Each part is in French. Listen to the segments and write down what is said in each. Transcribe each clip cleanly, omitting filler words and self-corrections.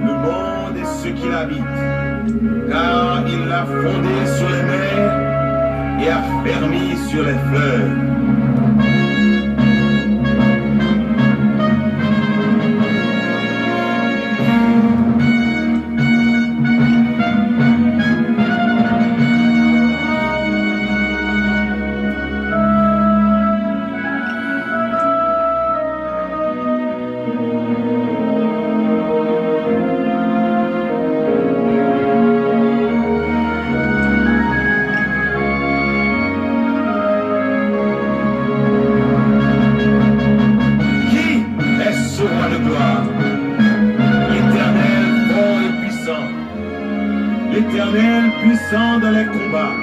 le monde et ceux qui l'habitent, car il l'a fondé sur les mers et affermi sur les fleuves. L'Éternel puissant dans les combats,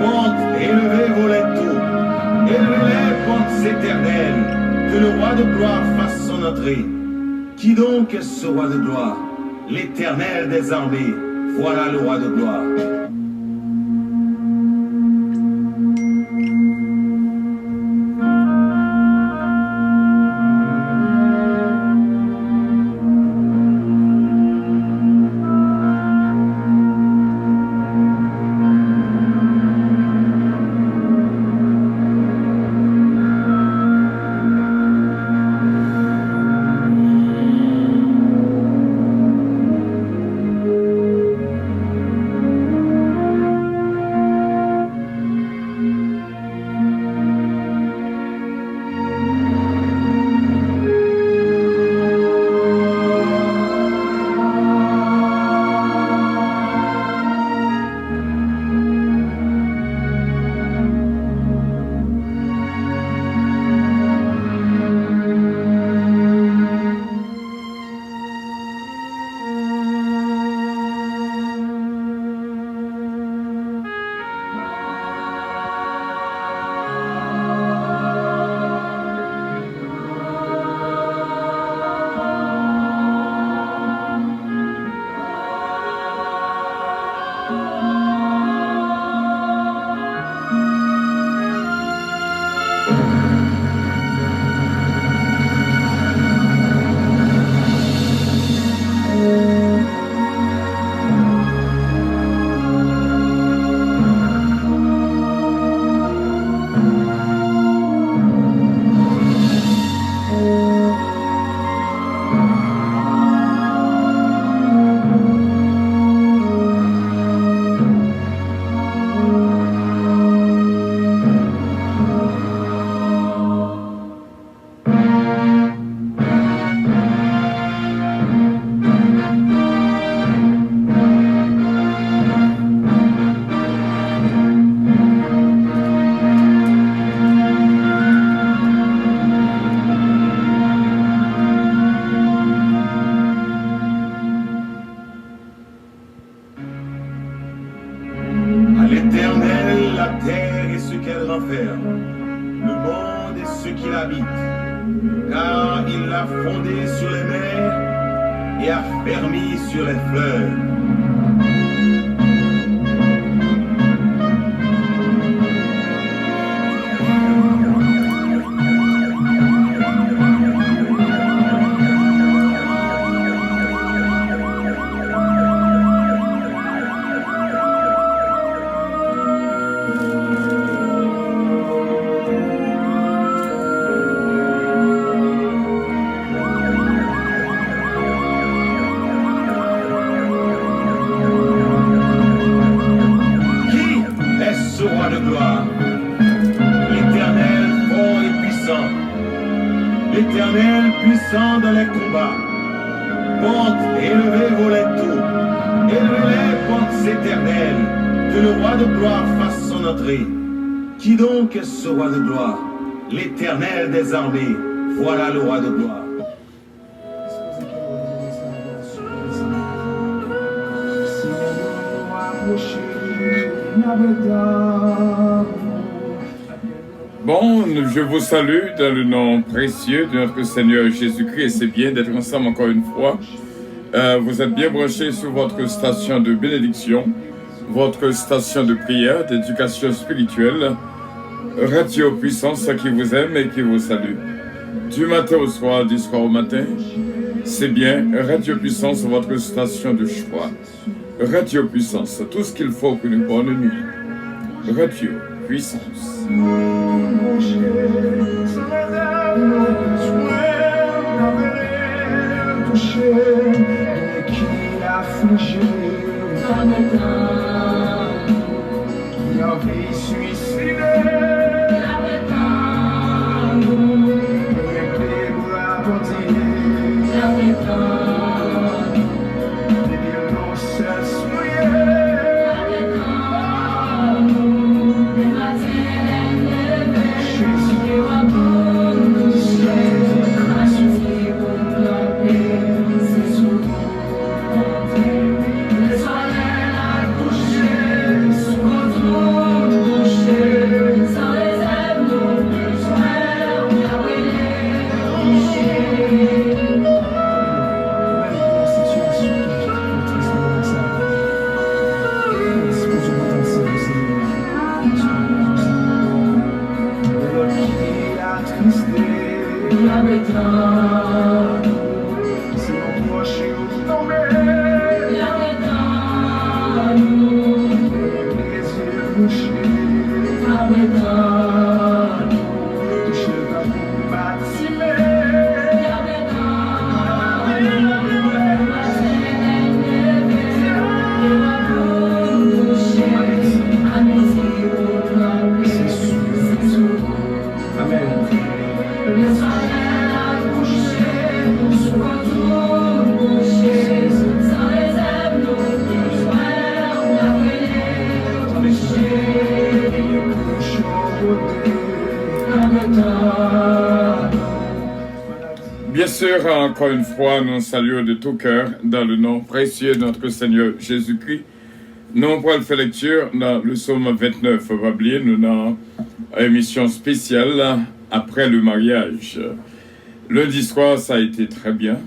porte et élevez vos lettres, élevez-les portes éternelles, que le roi de gloire fasse son entrée. Qui donc est ce roi de gloire? L'Éternel des armées, voilà le roi de gloire. terre, le monde et ceux qui l'habitent, car il l'a fondé sur les mers et affermi sur les fleuves. L'Éternel puissant dans les combats, porte et élevez vos tours, élevez les portes éternelles, que le roi de gloire fasse son entrée. Qui donc est ce roi de gloire? L'Éternel des armées, voilà le roi de gloire. Bon, je vous salue dans le nom précieux de notre Seigneur Jésus-Christ et c'est bien d'être ensemble encore une fois. Vous êtes bien branchés sur votre station de bénédiction, votre station de prière, d'éducation spirituelle, Radio Puissance qui vous aime et qui vous salue. Du matin au soir, du soir au matin, c'est bien Radio Puissance, votre station de choix. Radio Puissance, tout ce qu'il faut pour une bonne nuit. Radio Puissance. Bien sûr, encore une fois, nous saluons de tout cœur dans le nom précieux de notre Seigneur Jésus-Christ. Nous pourrons faire lecture dans le psaume 29. Vous oubliez, nous avons une émission spéciale après le mariage. Lundi soir, ça a été très bien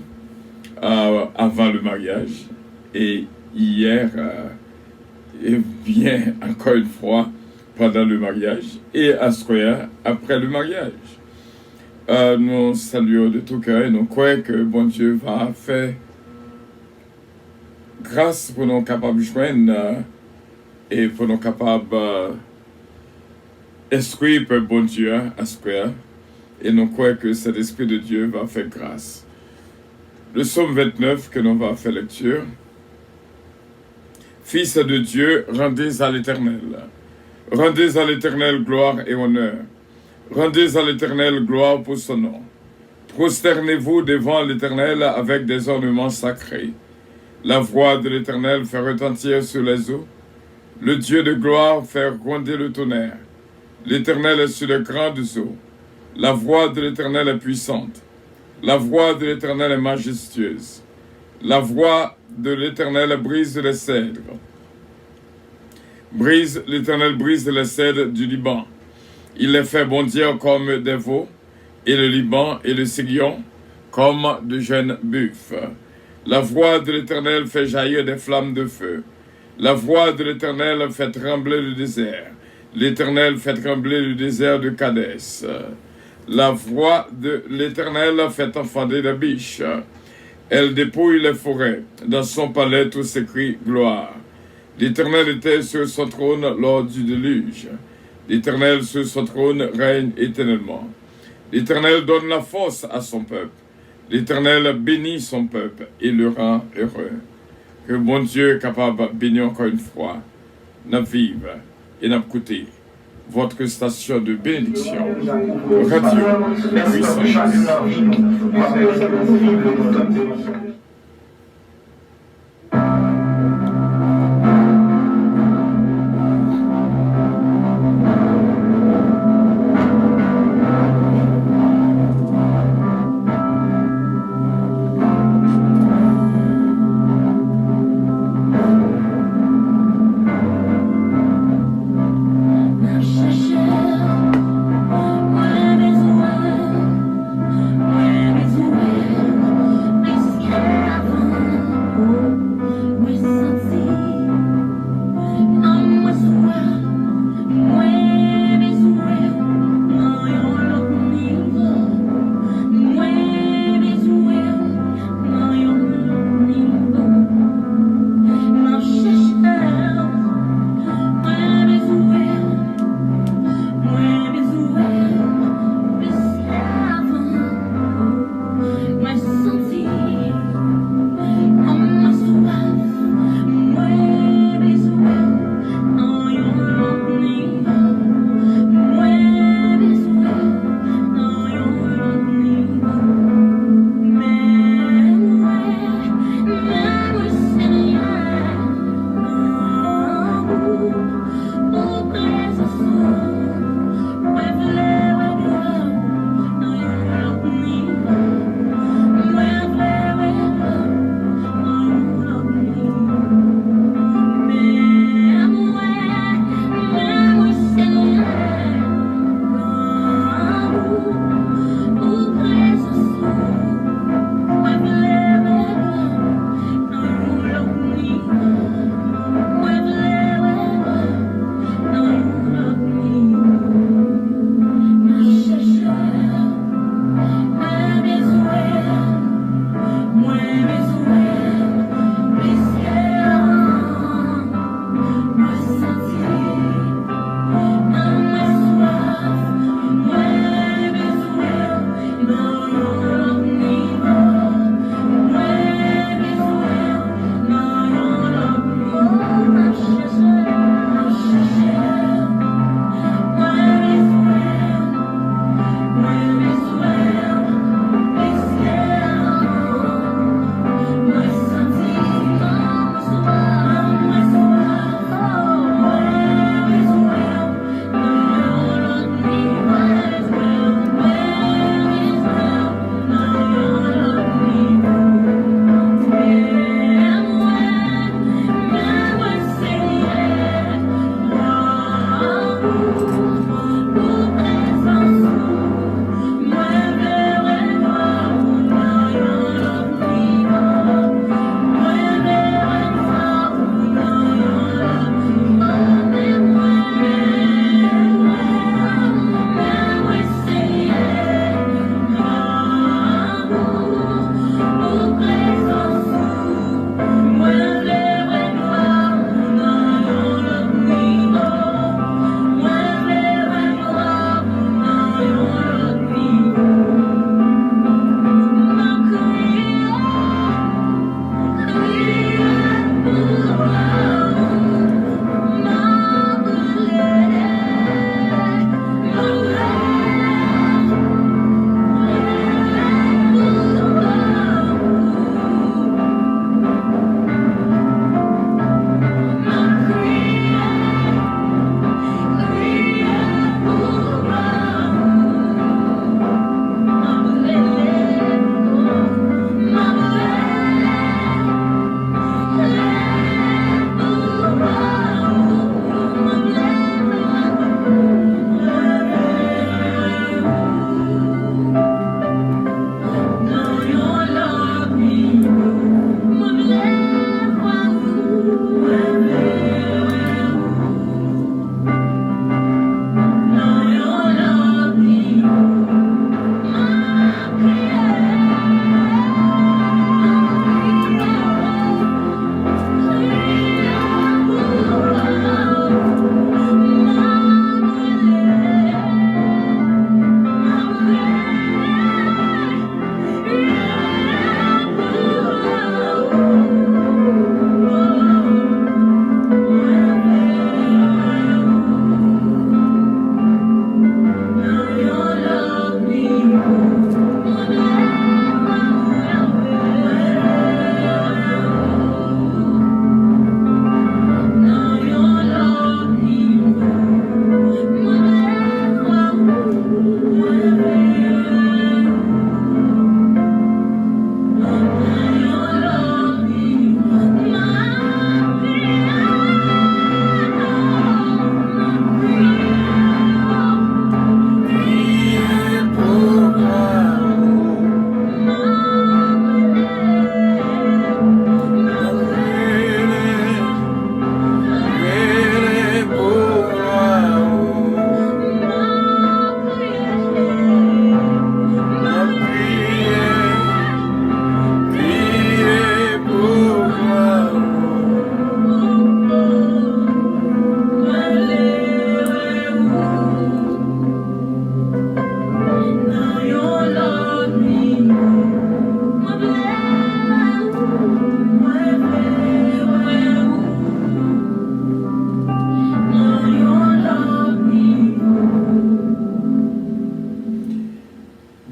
avant le mariage. Et hier, et bien encore une fois, pendant le mariage. Et à ce soir, après le mariage. Nous saluons de tout cœur et nous croyons que bon Dieu va faire grâce pour nous capables de joindre et pour nous capables d'esprit pour bon Dieu à ce soir. Et nous croyons que cet esprit de Dieu va faire grâce. Le psaume 29 que nous allons faire lecture. Fils de Dieu, rendez à l'Éternel. Rendez à l'Éternel gloire et honneur. Rendez à l'Éternel gloire pour son nom. Prosternez-vous devant l'Éternel avec des ornements sacrés. La voix de l'Éternel fait retentir sur les eaux. Le Dieu de gloire fait gronder le tonnerre. L'Éternel est sur les grandes eaux. La voix de l'Éternel est puissante. La voix de l'Éternel est majestueuse. La voix de l'Éternel brise les cèdres. L'Éternel brise les cèdres du Liban. Il les fait bondir comme des veaux, et le Liban et le Sirion comme de jeunes buffles. La voix de l'Éternel fait jaillir des flammes de feu. La voix de l'Éternel fait trembler le désert. L'Éternel fait trembler le désert de Kadès. La voix de l'Éternel fait enfanter la biche. Elle dépouille les forêts. Dans son palais, tous s'écrient gloire. L'Éternel était sur son trône lors du déluge. L'Éternel sur son trône règne éternellement. L'Éternel donne la force à son peuple. L'Éternel bénit son peuple et le rend heureux. Que bon Dieu est capable de bénir encore une fois, nous vivre et nous écouter votre station de bénédiction. Radio Puissance. Where is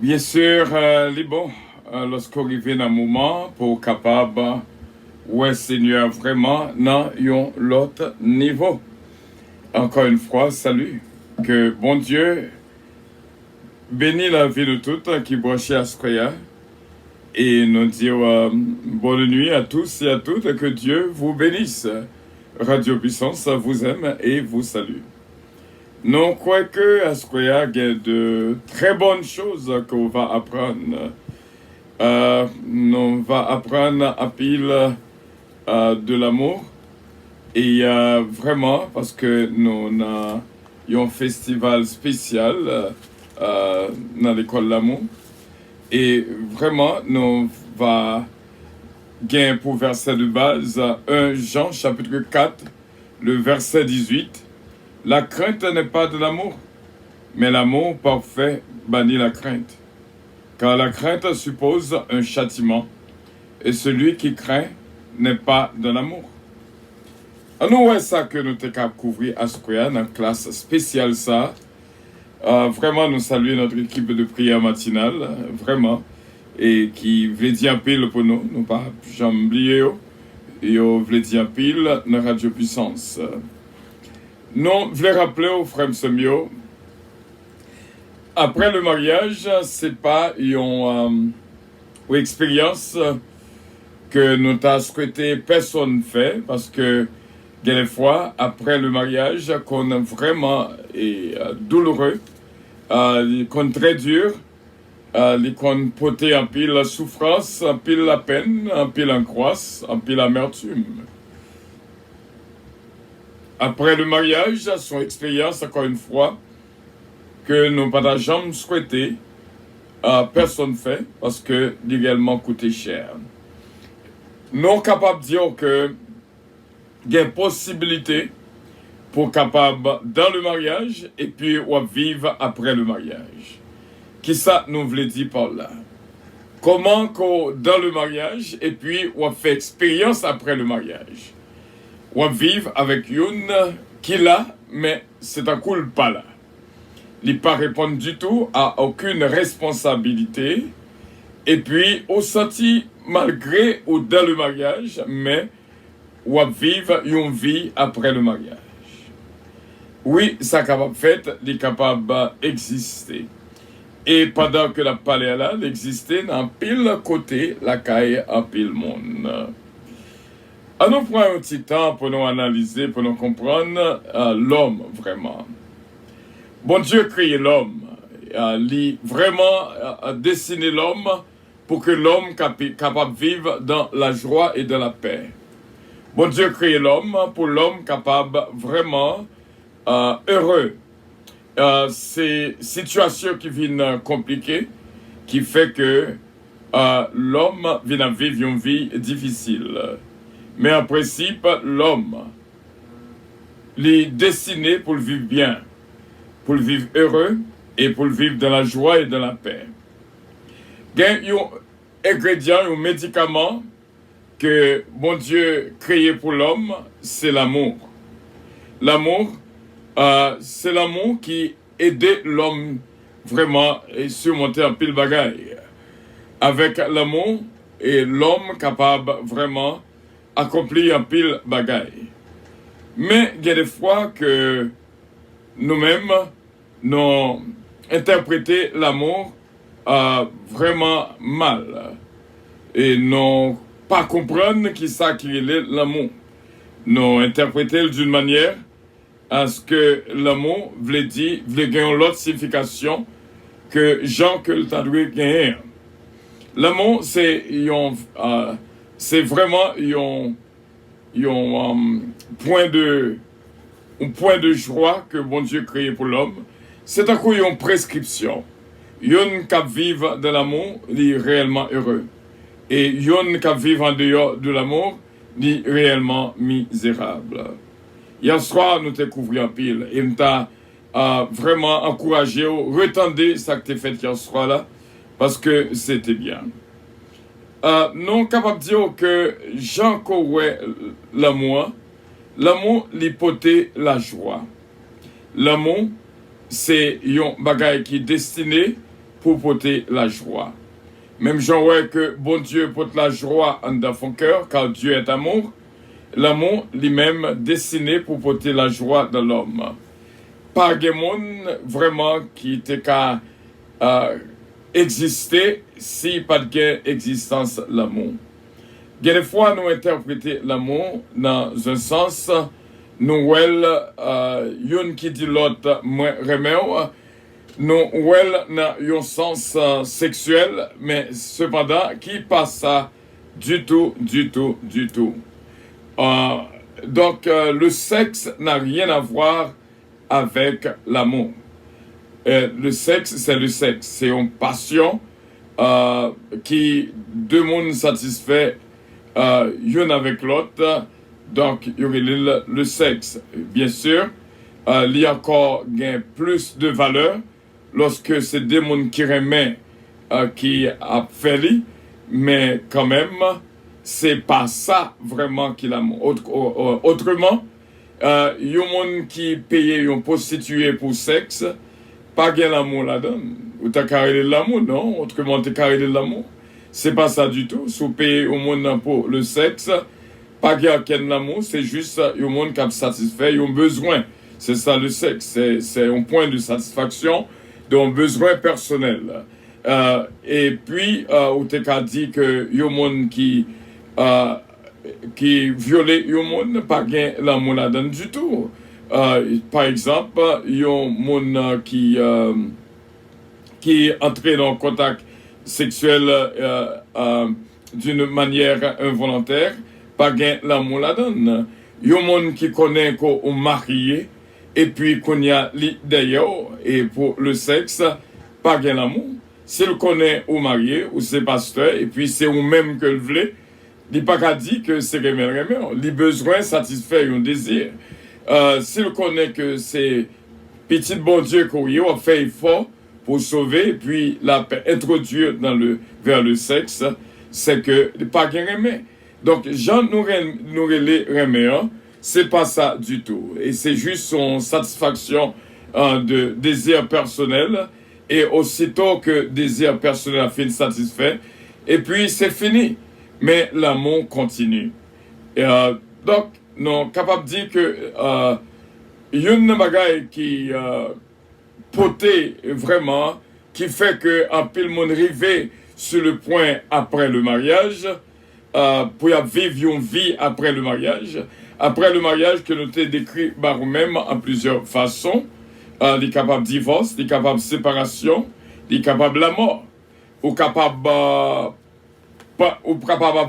Bien sûr, les bons, lorsqu'on arrive dans un moment pour capable, ouais Seigneur, vraiment, dans l'autre niveau. Encore une fois, salut. Que bon Dieu bénisse la vie de toutes qui branchent à ce croyant. Et nous dire bonne nuit à tous et à toutes, et que Dieu vous bénisse. Radio Puissance vous aime et vous salue. Nous croyons que à ce qu'il y a de très bonnes choses qu'on va apprendre. Nous va apprendre à pile de l'amour. Et vraiment, parce que nous avons un festival spécial dans l'école de l'amour. Et vraiment, nous va gagner pour verset de base 1 Jean chapitre 4, le verset 18. La crainte n'est pas de l'amour, mais l'amour parfait bannit la crainte. Car la crainte suppose un châtiment, et celui qui craint n'est pas de l'amour. Nous, c'est ça que nous avons couvert à Square dans la classe spéciale ça. Vraiment, nous saluons notre équipe de prière matinale, vraiment, et qui veut dire un pile pour nous, nous pas jamais oublier, et veut dire un pile dans Radio Puissance. Nous voulons rappeler aux frères Semio, après le mariage, c'est pas une expérience que nous avons souhaité personne fait, parce que des fois, après le mariage, qu'on est vraiment douloureux, qu'on est très dur, qu'on peut un pile la souffrance, un pile la peine, un pile l'angoisse, un pile l'amertume. Après le mariage, son expérience, encore une fois, que nous n'avons jamais souhaité, personne fait, parce que l'également coûté cher. Nous sommes capables de dire que il y a une possibilité pour capable dans le mariage et puis vivre après le mariage. Qui ça nous voulait dire par là? Comment dans le mariage et puis on fait expérience après le mariage? On vivre avec une qui là, mais c'est un coup pas là. Il pas répondre du tout à aucune responsabilité et puis on senti malgré ou dans le mariage, mais ou à vivre une vie après le mariage. Oui, ça capable fait, il est capable d'exister. Et pendant que la palais là, l'existait dans pile côté, la caille en pile monde. À nous prendre un petit temps pour nous analyser, pour nous comprendre l'homme vraiment. Bon Dieu créé l'homme, il vraiment dessiné l'homme pour que l'homme capable de vivre dans la joie et dans la paix. Bon Dieu crée l'homme pour l'homme capable vraiment heureux. C'est situation qui viennent compliquée, qui fait que l'homme vient vivre une vie difficile. Mais en principe, l'homme est destiné pour le vivre bien, pour le vivre heureux et pour le vivre dans la joie et dans la paix. Il y a un ingrédient, un médicament que bon Dieu créé pour l'homme, c'est l'amour. L'amour, c'est l'amour qui aide l'homme vraiment à surmonter un pile bagaille. Avec l'amour, et l'homme capable vraiment accomplir un pile bagaille. Mais il y a des fois que nous-mêmes, nous interprétons l'amour vraiment mal. Et nous pas comprendre qui ça qui est l'amour. Nous interpréter d'une manière à ce que l'amour voulait dire, voulait gagner l'autre signification que Jean que le tadoué gagner. L'amour c'est vraiment un point de joie que bon Dieu créé pour l'homme. C'est un coup une prescription. Yon qui vivre dans l'amour, il est réellement heureux. Et yon qui vivre en dehors de l'amour, il est réellement misérable. Hier soir, nous t'ai couvert en pile. Et nous t'a vraiment encouragé, retendez ça que t'es fait hier soir là, parce que c'était bien. Nous sommes capables de dire que Jean Corouet, l'amour, l'hypothèse, la joie. L'amour, c'est un bagage qui est destiné pour porter la joie. Même j'en vois que bon Dieu porte la joie dans son cœur, car Dieu est amour. L'amour lui-même destiné pour porter la joie dans l'homme. Pas de monde vraiment qui était qu'à exister si pas de existence l'amour. Des fois, nous interprétons l'amour dans un sens, nous yon qui dit l'autre, moi remède, nous dans un sens sexuel, mais cependant, qui passe ça du tout. Donc, le sexe n'a rien à voir avec l'amour. Le sexe, c'est le sexe. C'est une passion qui deux mondes satisfait l'un avec l'autre. Donc, il y aurait le sexe. Bien sûr, il y a encore plus de valeur lorsque c'est des mondes qui remettent qui a fait lui, mais quand même, c'est pas ça vraiment qui l'amour. Autrement, il y a des gens qui payent une prostituée pour sexe, pas gain l'amour là-dedans. Ou t'as carré de l'amour, non? Autrement, t'as carré de l'amour. C'est pas ça du tout. Si vous payez au monde pour le sexe, pas gain l'amour, c'est juste un monde qui a satisfait, un besoin. C'est ça le sexe. C'est un point de satisfaction d'un besoin personnel. Et puis, ou t'as dit que y a un monde qui violait un monde, pas gain l'amour là-dedans du tout. Par exemple, il y a un monde qui est entré dans le contact sexuel d'une manière involontaire, pas gain l'amour là-dedans. Il y a un monde qui connaît qu'on marié, et puis qu'on y a d'ailleurs, et pour le sexe, pas gain l'amour. S'il connaît ou marié, ou c'est pasteur, et puis c'est vous-même que le voulez, il n'y a pas qu'à dire que c'est remède. Les besoins satisfaits un désir. S'il connaît que c'est petit bon Dieu qu'on a fait effort pour sauver, et puis introduire vers le sexe, c'est que pas qu'un remède. Donc, Jean nous les remèdes, c'est pas ça du tout. Et c'est juste son satisfaction de désir personnel, et aussitôt que désir personnel a fini satisfait, et puis c'est fini. Mais l'amour continue. Donc, nous sommes capables de dire que il y a une bagaille qui poté vraiment, qui fait que un peu le monde arrive sur le point après le mariage, pour vivre une vie après le mariage. Après le mariage que nous t'ai décrit par nous-mêmes en plusieurs façons. Il est capable de divorce, il est capable de séparation, il est capable de la mort, ou capable de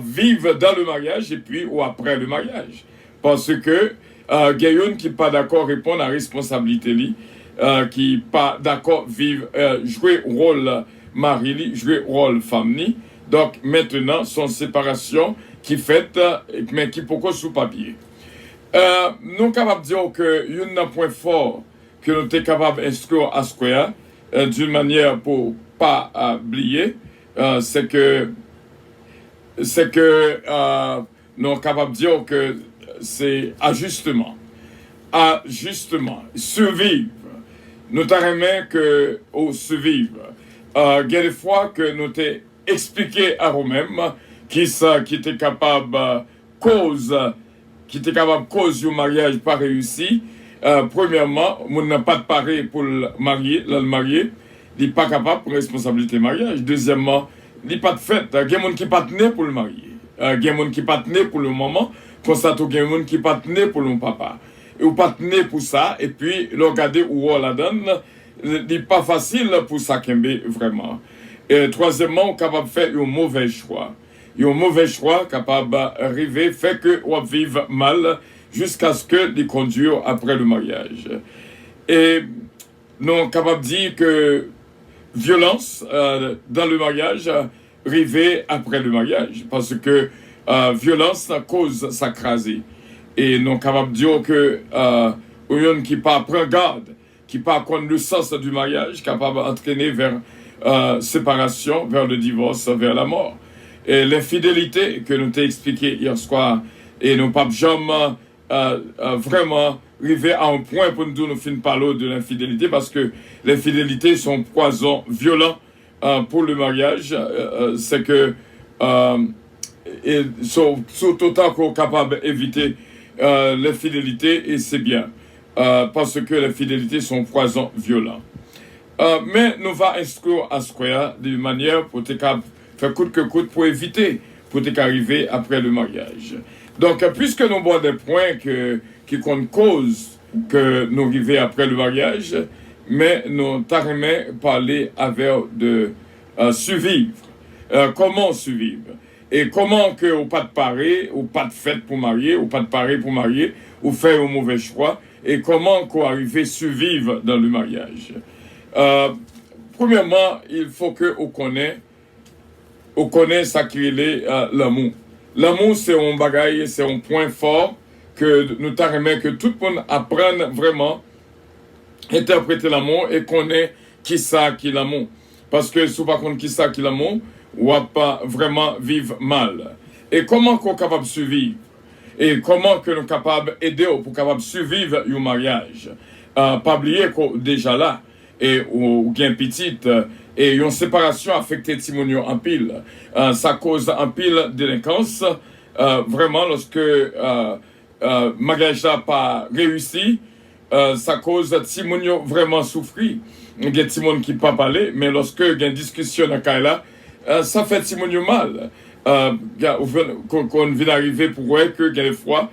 vivre dans le mariage et puis ou après le mariage. Parce que Gayon qui n'est pas d'accord répondre à la responsabilité, qui n'est pas d'accord vivre, jouer rôle mari, jouer rôle femme. Donc maintenant, son séparation qui fait, mais qui pourquoi sous papier. Nous sommes capables de dire que il y a un point fort que nous sommes capables d'inscrire à Square d'une manière pour ne pas oublier, c'est que nous sommes capables de dire que c'est ajustement. Survivre. Nous t'arrêtons que au survivre. Il y a des fois que nous t'ai expliqué à nous-mêmes qui était capable cause du mariage pas réussi. Premièrement, on n'a pas de pareil pour le marier, il n'est pas capable pour responsabilité mariage. Deuxièmement, il n'est pas de fait. Il y a des gens qui ne sont pas tenus pour le marier. Il y a des gens qui ne sont pas tenus pour le maman. Constate qu'il y a des gens qui ne sont pas tenus pour le papa. Et ou pas tenus pour ça. Et puis, regarder où on la donne, il n'est pas facile pour ça vraiment. Et troisièmement, on est capable de faire un mauvais choix. Un mauvais choix capable d'arriver, fait que on vive mal jusqu'à ce que les conduire après le mariage. Et nous sommes capables de dire que violence dans le mariage arrive après le mariage, parce que violence cause s'accraser. Et nous sommes capables de dire que un qui pas prend garde, qui pas connaît le sens du mariage, capable d'entraîner vers séparation, vers le divorce, vers la mort. Et l'infidélité que nous t'ai expliqué hier soir, et nous pas jamais vraiment arrivé à un point pour nous finir parler de l'infidélité, parce que l'infidélité sont poison violent pour le mariage, c'est que surtout autant qu'on est capable d'éviter l'infidélité, et c'est bien, parce que les fidélités sont poison violent. Mais nous va instruire à ce d'une manière pour faire coûte que coûte pour éviter, pour arriver après le mariage. Donc, puisque nous avons des points qui comptent cause que nous arrivons après le mariage, mais nous t'arrêtons parler avec de survivre. Comment survivre? Et comment que ou pas de parer, ou pas de fête pour marier, ou pas de parer pour marier, ou faire un mauvais choix, et comment qu'on arrive à survivre dans le mariage. Premièrement, il faut que on connaisse ça qui est l'amour. L'amour, c'est un bagage, c'est un point fort que nous t'arrêtons que tout le monde apprenne vraiment interpréter l'amour et connaît qui ça qui l'amour. Parce que si vous ne connaissez qui ça qui l'amour, on va pas vraiment vivre mal. Et comment qu'on est capable de survivre? Et comment que nous sommes capables d'aider pour capable survivre un mariage? Pas oublier qu'on déjà là, et ou bien petite, et une séparation affecte Timonio en pile. Ça cause en pile délinquance. Vraiment, lorsque mariage n'a pas réussi, ça cause Timonio vraiment souffrir. Il y a Timon qui ne peut pas parler, mais lorsque il y a une discussion dans le là, ça fait Timonio mal. Qu'on vient d'arriver pour voir que il y a des fois,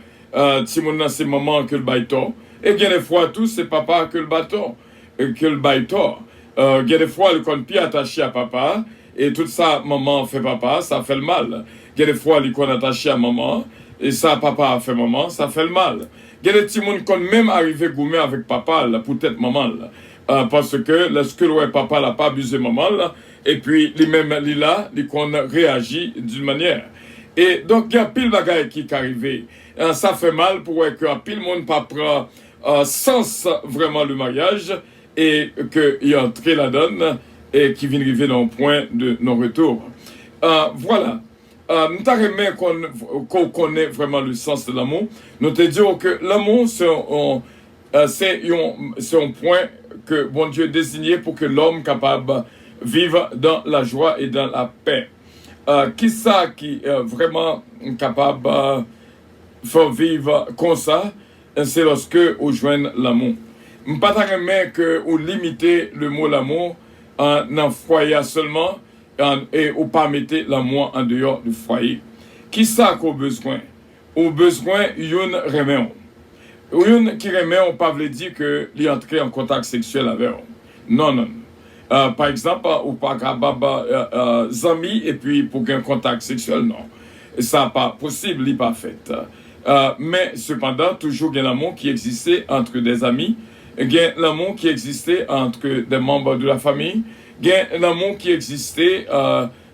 Timon c'est maman que le bâton, et il y a des fois tout c'est papa que le bâton. Que le bâton. Il y a des fois, le compte pied attaché à papa, et tout ça, maman fait papa, ça fait le mal. Il y a des fois, le compte attaché à maman, et ça, papa fait maman, ça fait le mal. Il y a des petits monde qui même arrivé gourmet avec papa, là, peut-être maman, là. Parce que, lorsque le papa n'a pas abusé maman, là, et puis, lui-même, il là, il réagit d'une manière. Et donc, il y a pile de bagaille qui est arrivé. Ça fait mal pour que pile de monde pas prend sens vraiment le mariage, et qu'il y a entré la donne et qui vient arriver dans un point de non-retour. Voilà. Nous t'arrêtons qu'on connaît vraiment le sens de l'amour. Nous te disons que l'amour, c'est un point que bon Dieu a désigné pour que l'homme capable vivre dans la joie et dans la paix. Qui ça qui est vraiment capable de faire vivre comme ça? C'est lorsque on joigne l'amour. Je ne pas que ou limiter le mot l'amour en foyer seulement et ou pas mettre l'amour en dehors du foyer. Qui ça qu'on a besoin? On a besoin d'une remède. Une qui remet, on ne peut pas dire qu'il est entré en contact sexuel avec eux. Non, non. Par exemple, ou pas capable amis et puis pour un contact sexuel, non. Ça n'est pas possible, il n'est pas fait. Mais cependant, toujours il y a l'amour qui existait entre des amis. Il y a l'amour qui existait entre des membres de la famille. Il y a l'amour qui existait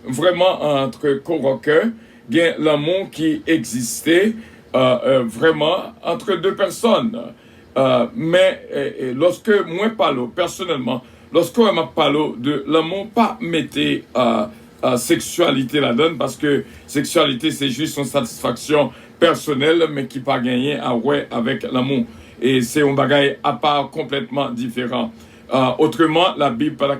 vraiment entre co-workers. Il y a l'amour qui existait vraiment entre deux personnes. Mais lorsque moi parle personnellement, lorsque je parle de l'amour, pas mettez sexualité là-dedans, parce que sexualité c'est juste une satisfaction personnelle, mais qui pas gagné à ouais avec l'amour. Et c'est un bagage à part complètement différent. Autrement, la Bible parle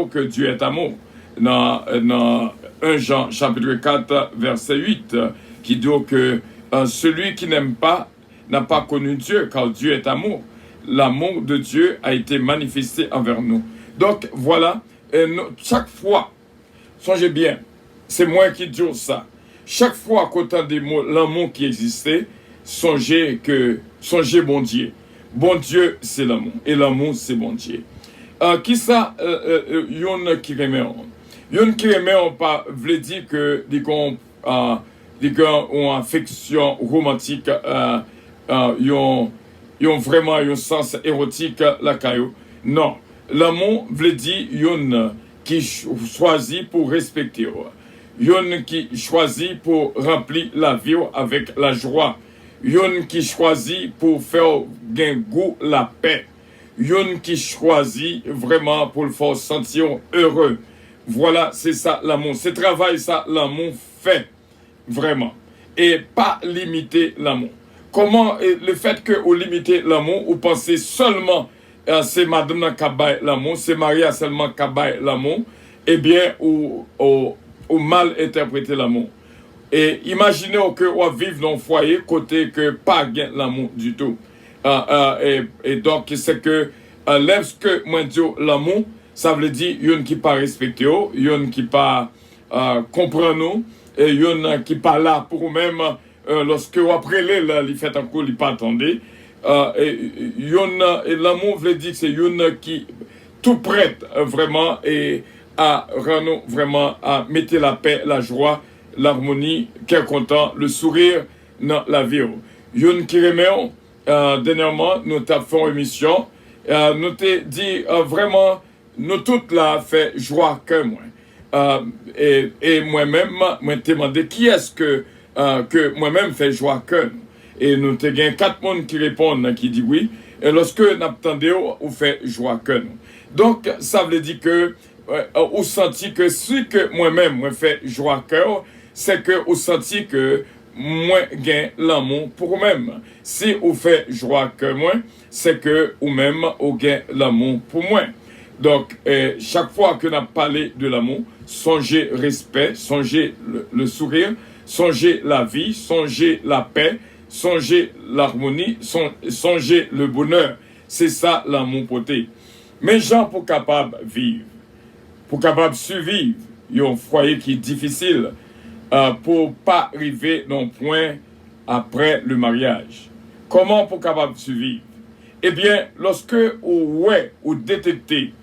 que Dieu est amour. Dans 1 Jean chapitre 4 verset 8, qui dit que celui qui n'aime pas n'a pas connu Dieu, car Dieu est amour. L'amour de Dieu a été manifesté envers nous. Donc voilà, chaque fois, songez bien, c'est moi qui dis ça. Chaque fois qu'on entend des mots, l'amour qui existait, songez bon Dieu. Bon Dieu, c'est l'amour. Et l'amour, c'est bon Dieu. Qui ça, yon qui remet on? Yon qui remet on pas, veut dire que les gens ont affection romantique, yon vraiment un sens érotique la caillou. Non. L'amour veut dire yon qui choisit pour respecter. Yon qui choisit pour remplir la vie avec la joie. Yon qui choisit pour faire gain goût la paix. Yon qui choisit vraiment pour le faire sentir heureux. Voilà, c'est ça l'amour. C'est travail ça l'amour fait vraiment. Et pas limiter l'amour. Comment le fait que vous limitez l'amour, vous pensez seulement c'est madame qui baille l'amour, c'est Maria seulement qui baille l'amour. eh bien, ou mal interpréter l'amour. Et imaginez que on vit dans un foyer côté que pas gain l'amour du tout. Et donc, c'est que lorsque moi dis l'amour, ça veut dire yon qui pas respecté, yon qui pas comprend nous, et yon qui pas là pour même lorsque après il fait un coup, il pas attendez. Et l'amour veut dire que c'est yon qui tout prête vraiment et à rendre vraiment à mettre la paix, la joie, l'harmonie, qu'est content, le sourire dans la vie. Yon qui remet dernièrement nous avons fait une émission, nous t'ai dit vraiment nous toutes là fait joie que moi. Et moi-même, moi t'ai demandé qui est-ce que moi-même fait joie que nous. Et nous t'ai gagné 4 personnes qui répondent, qui disent oui. Et lorsque nous attendons, on fait joie que nous. Donc, ça veut dire que on sentit que ce que moi-même moi fait joie cœur, c'est que on sentit que moi gain l'amour pour vous-même. Si on fait joie cœur moi, c'est que vous-même on gain l'amour pour moi. Donc chaque fois que nous parlons de l'amour, songez respect, songez le sourire, songez la vie, songez la paix, songez l'harmonie, songez le bonheur. C'est ça l'amour porté. Mais gens pour capable vivre, pour capable survivre, il y a un foyer qui est difficile pour pas arriver dans un point après le mariage. Comment pour capable survivre? Eh bien, lorsque vous détectez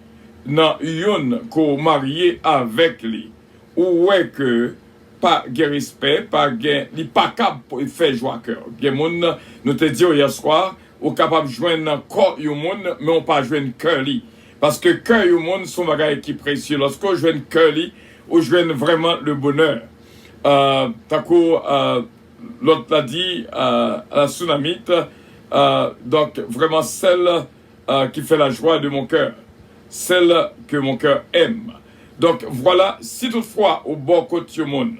dans une qu'on marié avec lui, ou que pas de respect, pas de pas capable de faire joie cœur. Il y a des gens, nous te dit hier soir, ou capable de joindre corps du monde, mais on pas joindre cœur li. Parce que cœur du monde sont des bagages qui précieux. Lorsqu'on joint cœur li, on joint vraiment le bonheur. L'autre l'a dit à la tsunamite, donc vraiment celle qui fait la joie de mon cœur, celle que mon cœur aime. Donc voilà, si toutefois au bon côté du monde,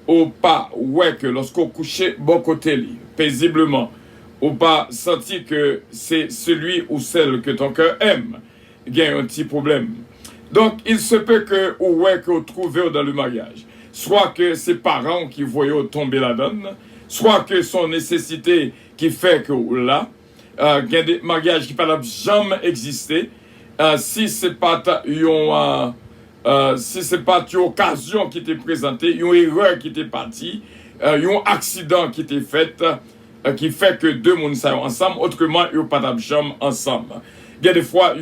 ou pas ouais que lorsqu'on couche bon côté li, paisiblement, ou pas sentir que c'est celui ou celle que ton cœur aime, il y a un petit problème. Donc il se peut que ou ouais que vous trouvez dans le mariage, soit que ses parents qui voyaient tomber la donne, soit que son nécessité qui fait que là, il y a des mariages qui ne peuvent jamais exister, si ce n'est pas si c'est pas une occasion qui t'est présentée, une erreur qui t'est partie, un accident qui t'est fait, qui fait que deux personnes sont ensemble, autrement, ils ne peuvent pas jamais ensemble. Il y a des fois,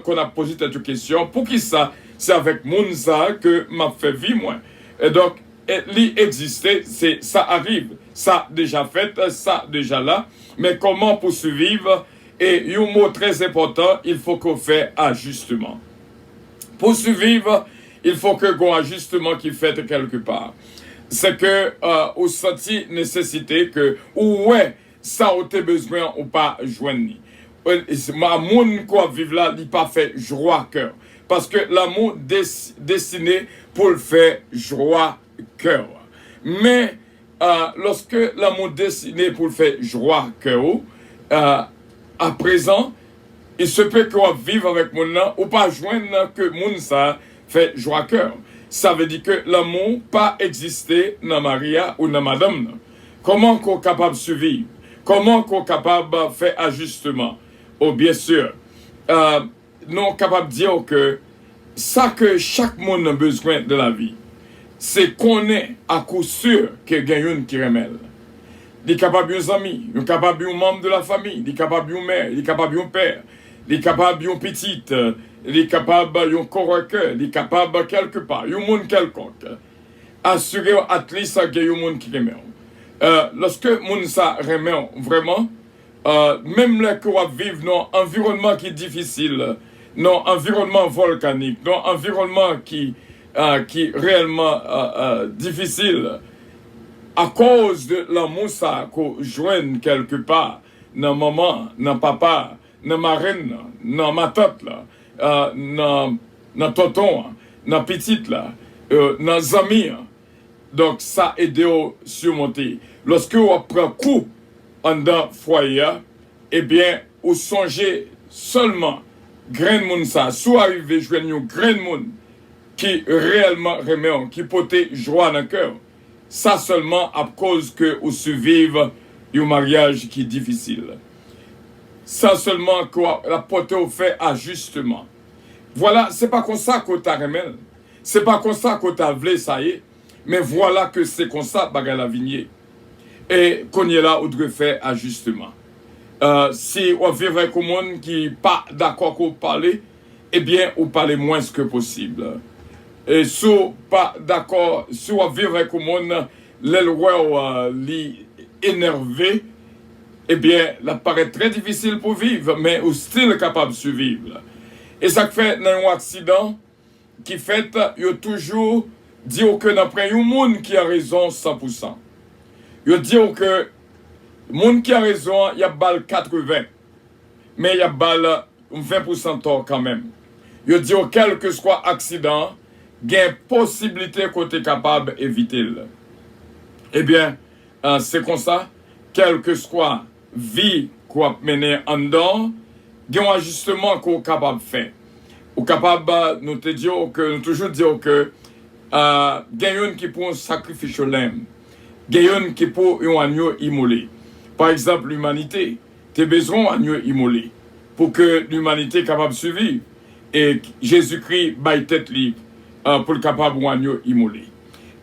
qu'on a posé cette question, pour qui ça? C'est avec Mounsa que m'a fait vivre moi. Et donc, l'exister, ça arrive, ça déjà fait, ça déjà là, mais comment pour survivre? Et un mot très important, il faut qu'on fasse ajustement. Pour survivre, il faut que qu'on ajustement qui fait quelque part. C'est que on senti nécessité que ouais, ça a besoin ou pas joindre. L'amour quoi vivre là, il pas fait joie cœur. Parce que l'amour destiné pour le faire joie cœur. Mais lorsque l'amour destiné pour le faire joie cœur, à présent, il se peut qu'on vive avec mon nom ou pas joindre que mon ça fait joie cœur. Ça veut dire que l'amour pas existé dans Maria ou dans Madame. Comment qu'on est capable de survivre? Comment qu'on est capable de faire ajustement? Oh, bien sûr, nous sommes capables de dire que ça que chaque monde a besoin de la vie, c'est qu'on est à coup sûr qu'il y a une qui remet. Il est capable d'un ami, il est capable d'un membre de la famille, il est capable d'une mère, il est capable d'un père, il est capable d'une petite, il est capable d'un corps-cœur, il est capable quelque part, un monde quelconque. Assurez à least qu'il y a un monde qui remet. Lorsque le monde ça remet vraiment, même là que vous vivez dans un environnement qui est difficile, dans un environnement volcanique, dans un environnement qui est réellement difficile, à cause de l'amour ça qu'on joigne quelque part, dans maman, dans papa, dans ma reine, dans ma tante là, dans tonton, dans petite là, dans amis. Donc ça aide à surmonter. Lorsque vous prenez coup en dans foyer, eh bien, vous songez seulement grain de monde ça, soit arrivé joindre un grain de monde qui réellement remet, qui porte joie dans le cœur. Ça seulement à cause que vous survivez un mariage qui est difficile. Ça seulement que la porte au fait ajustement. Voilà, c'est pas comme ça qu'on t'a remis. C'est pas comme ça qu'on t'a voulu, ça y est. Mais voilà que c'est comme ça, bagarre la vignée. Et qu'on y est là, on devrait faire ajustement. Si on vit avec un monde qui n'est pas d'accord qu'on parle, eh bien, on parle moins que possible. Et si on n'est pas d'accord, si on vit avec un monde, énervé, eh bien, ça paraît très difficile pour vivre, mais on est still capable de survivre. Et ça fait dans un accident qui fait, il y a toujours dit que d'après un monde qui a raison 100%. Il dit que le monde qui a raison, il y a balle 80. Mais il y a balle 20% tort quand même. Il dit que quel que soit accident, il y a une possibilité qu'on est capable d'éviter. Eh bien, c'est comme ça, quel que soit vie qu'on a menée en dedans, il y a un ajustement qu'on est capable de faire. Ou capable, nous te disons que, nous toujours dire que, il y a un qui pour sacrifier l'âme. Il y a un qui pour un agneau immolé. Par exemple, l'humanité, tu as besoin d'un agneau immolé pour que l'humanité soit capable de survivre. Et Jésus-Christ baille tête libre pour le capable d'un agneau immolé.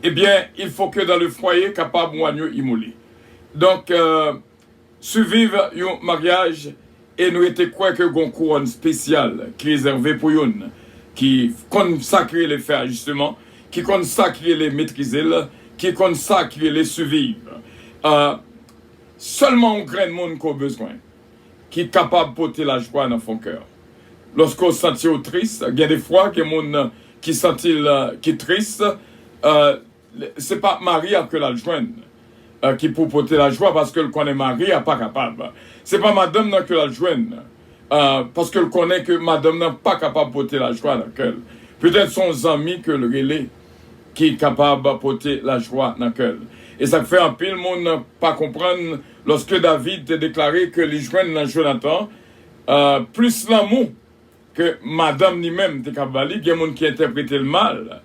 Eh bien, il faut que dans le foyer, capable d'un agneau immolé. Donc, survivre un mariage, et nous étions quoi que une couronne spéciale qui est réservée pour une, qui consacre les faits justement, qui consacre les maîtriser, qui consacre les survivre. Seulement un grand monde qu'on a besoin, qui est capable de porter la joie dans son cœur. Lorsqu'on se sent triste, il y a des fois que les gens qui sont tristes, ce n'est pas Maria que la joigne. Qui pour porter la joie parce qu'elle connaît Marie n'est pas capable. Ce n'est pas madame que la joigne parce qu'elle connaît que madame n'est pas capable de porter la joie dans le cœur. Peut-être son ami que le relais qui est capable de porter la joie dans le cœur. Et ça fait un peu le monde pas comprendre lorsque David a déclaré que les joignent dans Jonathan, plus l'amour que madame lui-même était capable de. Il y a des gens qui interprètent le mal.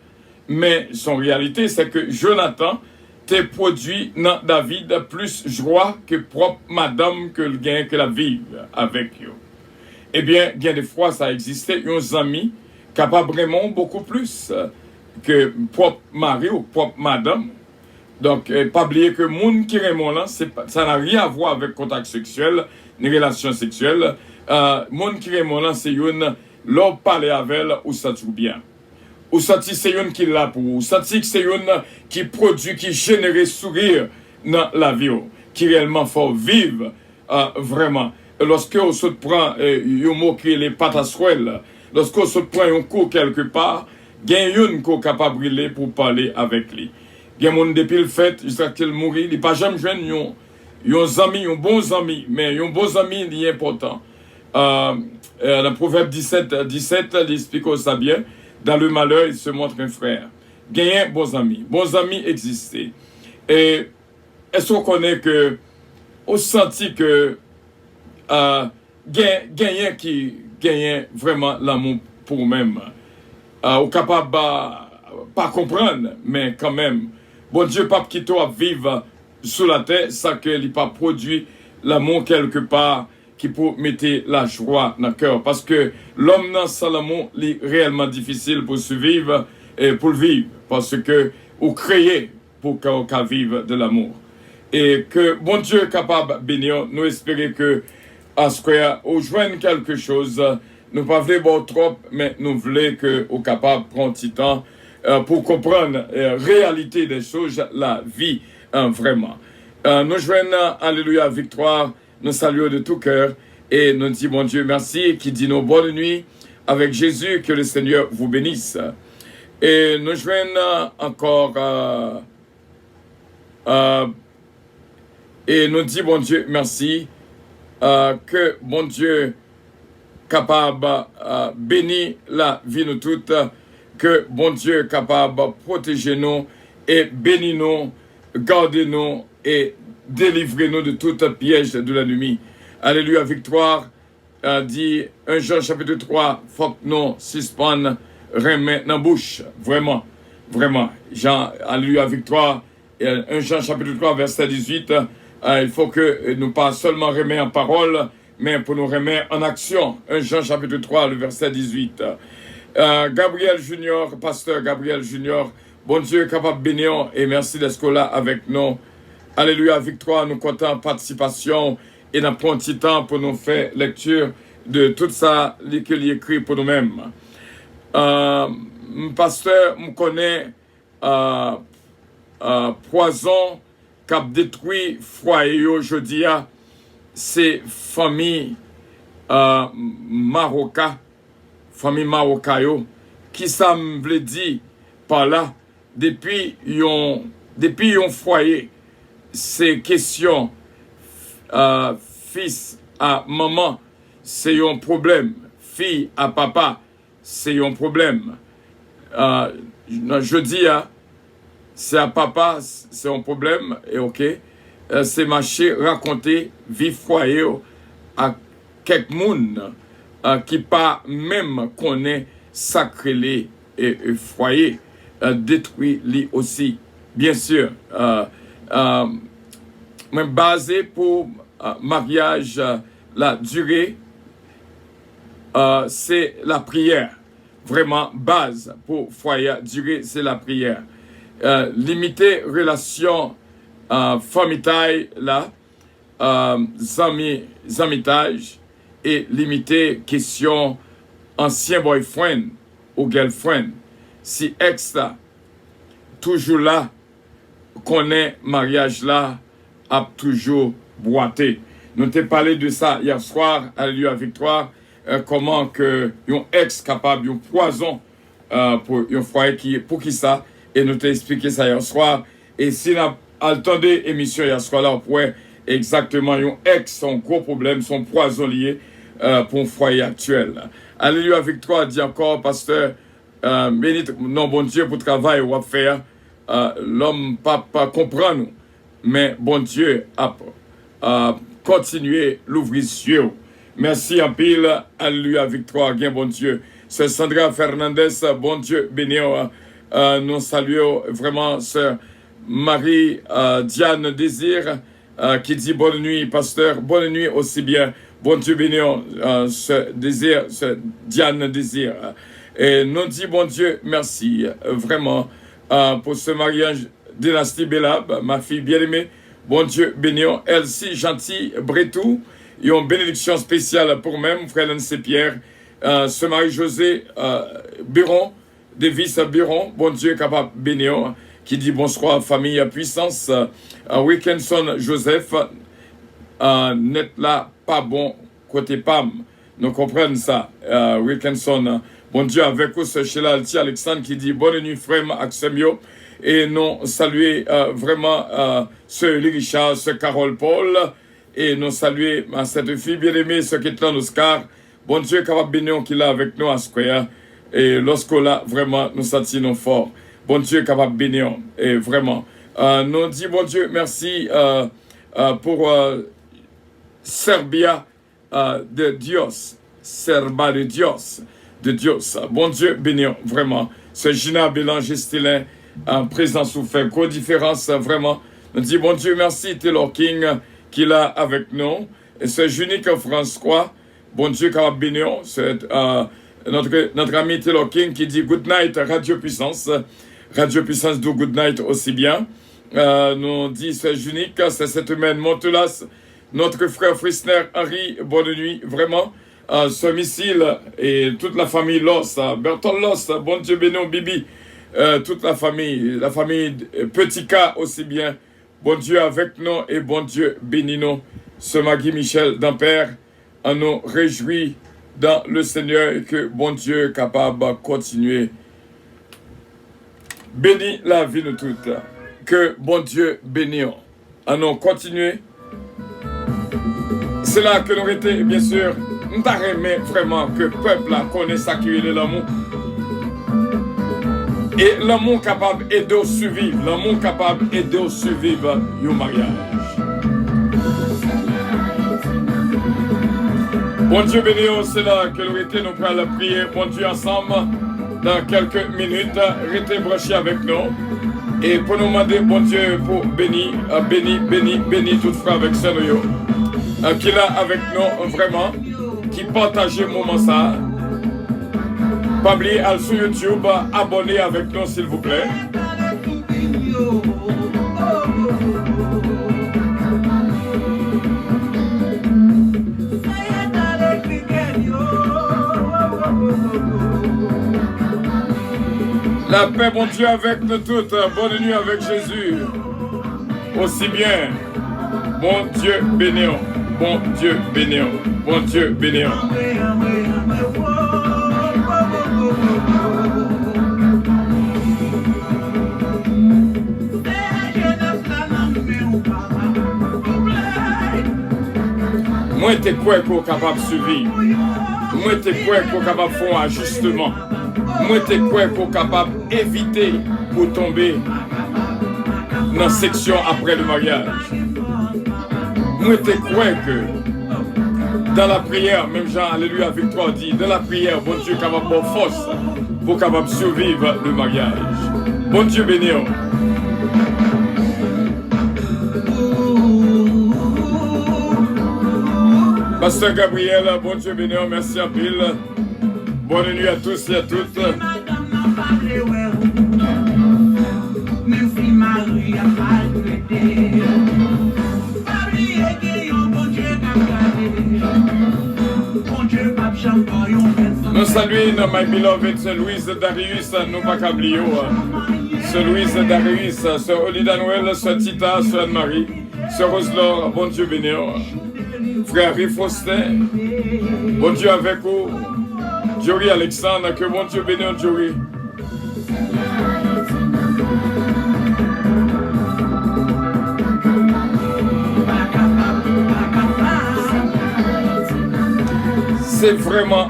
Mais son réalité, c'est que Jonathan te produit dans David plus joie que propre madame que le gain que la vive avec eux. Eh bien, bien des fois, ça existait un ami capable vraiment beaucoup plus que propre mari ou propre madame. Donc, pas oublier que le monde qui est là, ça n'a rien à voir avec contact sexuel, ni relation sexuelle. Le monde qui est là, c'est une, l'homme parler avec elle ou ça tout bien. Ou senti c'est une qui est là pour vous. Senti que c'est une qui produit, qui génère sourire dans la vie. Qui réellement faut vivre vraiment. Lorsque on se prend un mot qui est les pattes à soie, lorsque on se prend un coup quelque part, il y a une qui est capable de brûler pour parler avec lui. Il y a un monde depuis le fait, jusqu'à qu'il mourit, il n'est pas jamais jeune, il y a un ami, un bon ami, mais un bon ami, il est important. Dans le Proverbe 17, il explique ça bien. Dans le malheur, il se montre un frère. Gagner bons amis. Bons amis existaient. Et est-ce qu'on connaît que, on sentit que, gagner qui gagne vraiment l'amour pour eux-mêmes. On est capable pas comprendre, mais quand même, bon Dieu, pas quitter à vivre sous la terre, ça qu'il n'a pas produit l'amour quelque part qui peut mettre la joie dans le cœur. Parce que l'homme dans Salomon est réellement difficile pour survivre et pour le vivre. Parce que vous créez pour qu'on vive de l'amour. Et que bon Dieu est capable de bénir. Nous espérons que à ce qu'on joigne quelque chose, nous ne voulons pas trop, mais nous voulons que vous capable de prendre du temps pour comprendre la réalité des choses, la vie vraiment. Nous joignons, alléluia, victoire. Nous saluons de tout cœur et nous disons, bon Dieu, merci, qui dit nos bonnes nuits avec Jésus, que le Seigneur vous bénisse. Et nous joignons encore et nous disons, bon Dieu, merci, que bon Dieu capable bénir la vie nous toutes, que bon Dieu capable protéger nous et bénir nous, garder nous et délivrez-nous de tout piège de la nuit. Alléluia, victoire, dit 1 Jean chapitre 3, faut que nous suspendre remet dans la bouche. Vraiment, vraiment. Jean, alléluia, victoire. 1 Jean chapitre 3, verset 18. Il faut que nous pas seulement remettre en parole, mais pour nous remettre en action. 1 Jean chapitre 3, le verset 18. Gabriel Junior, pasteur Gabriel Junior, bon Dieu capable de bénir et merci d'être là avec nous. Alléluia, victoire, nous comptons participation et nous prenons un petit temps pour nous faire lecture de tout ça qu'il écrit pour nous-mêmes. Pasteur, me connaît poison qui a détruit foyer aujourd'hui, c'est famille Maroca, famille Marocayo, qui ça me veut dire par là, depuis un foyer, c'est question fils à maman, c'est un problème, fille à papa, c'est un problème. Je dis, c'est à papa, c'est un problème, et ok, c'est marcher, raconter, vivre foyer à quelques monde qui pas même connaît sacré et foyer, détruit lui aussi, bien sûr. Mais basé pour mariage, la durée, c'est la prière. Vraiment, base pour foyer, durée, c'est la prière. Limiter relation famille là, zamitage et limiter question ancien boyfriend ou girlfriend. Si ex là, toujours là, connaît mariage là, a toujours boité. Nous t'ai parlé de ça hier soir, à l'Alléluia Victoire, comment que un ex capable, un poison pour un foyer qui, pour qui ça, et nous t'ai expliqué ça hier soir. Et si nous attendez l'émission hier soir là, on pourrait exactement un ex, son gros problème, son poison lié pour un foyer actuel. Alléluia Victoire dit encore, pasteur, béni, non bon Dieu pour le travail ou à faire, l'homme pas comprend nous, mais bon Dieu a continué l'ouvrir cieux. Merci en pile, alléluia Victoire, bien bon Dieu. C'est Sandra Fernandez, bon Dieu béni. Nous saluons vraiment sœur Marie Diane Désir qui dit bonne nuit pasteur, bonne nuit aussi bien, bon Dieu béni, ce désir, ce Diane Désir. Et nous dit bon Dieu merci vraiment pour ce mariage dynastie Bélab, ma fille bien-aimée, bon Dieu béni, Elsie Gentil Bretou, et une bénédiction spéciale pour même, frère Lancé Pierre, ce Marie-Josée Buron, Davis Buron, bon Dieu capable bénir, qui dit bonsoir famille à puissance, Wilkinson Joseph, net là, pas bon, côté PAM, nous comprenons ça, Wilkinson, bon Dieu avec vous, ce Sheila Alti Alexandre qui dit bonne nuit frère Axemio, et nous saluer vraiment ce Lee Richard, ce Carole Paul, et nous saluer cette fille bien-aimée, ce qui est là, Oscar, bon Dieu capable bénir qui est là avec nous à Square, et lorsque là, vraiment, nous sentions fort. Bon Dieu capable bénir, et vraiment. Nous dit bon Dieu, merci pour Serbia de Dios, Serba de Dios, Bon Dieu bénir, vraiment. Ce Gina Bélanger Stilin, présent sous fait gros différence, vraiment. Nous dit bon Dieu, merci Taylor King qui est là avec nous. Et ce Junique François, bon Dieu capable bénir, c'est notre ami Taylor King qui dit good night Radio Puissance do good night aussi bien. Nous dit c'est unique, c'est cette semaine Montelas, notre frère Frisner Henri, bonne nuit, vraiment. Ce missile et toute la famille Loss, Berton Loss, bon Dieu béni, Bibi, toute la famille Petit K aussi bien. Bon Dieu avec nous et bon Dieu béni nous. Ce Magui Michel d'Ampère, on nous réjouit dans le Seigneur et que bon Dieu est capable de continuer. Bénis la vie de toutes. Que bon Dieu bénisse. Allons continuer. C'est là que nous étions, bien sûr, nous avons vraiment que le peuple connaisse ça qui est l'amour. Et l'amour capable d'aider à survivre. L'amour capable d'aider à survivre au mariage. Bon Dieu béni, c'est là que nous étions, nous prenons la prière, bon Dieu ensemble. dans quelques minutes, restez branchés avec nous. Et pour nous demander, bon Dieu, pour bénir tout frère avec ça, qui est là avec nous vraiment, qui partage le moment ça. Pas oublier aller sur YouTube, abonnez avec nous s'il vous plaît. La paix, bon Dieu, avec nous toutes. Bonne nuit avec Jésus. Aussi bien. Bon Dieu bénéant. Bon Dieu bénéant. Bon Dieu bénéant. Moi, t'es quoi qu'on est capable de suivre? Moi, t'es quoi qu'on est capable de faire un ajustement? Moi, t'es quoi qu'on est capable d'éviter pour tomber dans la section après le mariage? Moi, t'es quoi que dans la prière, même Jean, Alléluia, Victoire dit, dans la prière, bon Dieu, capable de force pour capable survivre le mariage. Bon Dieu bénéant. Pasteur Gabriel, bon Dieu bénéant, merci à pile. Bonne nuit à tous et à toutes. Nous saluons my beloved Sir Louise Darius, nous pas oublier. Sir Louise Darius, Sir Olida Noël, Sir Tita, Sir Anne-Marie, Sir Roselor, bon Dieu bénéant. Frère Riff Faustin, bon Dieu avec vous. Jory Alexandre, que bon Dieu bénisse Jory. C'est vraiment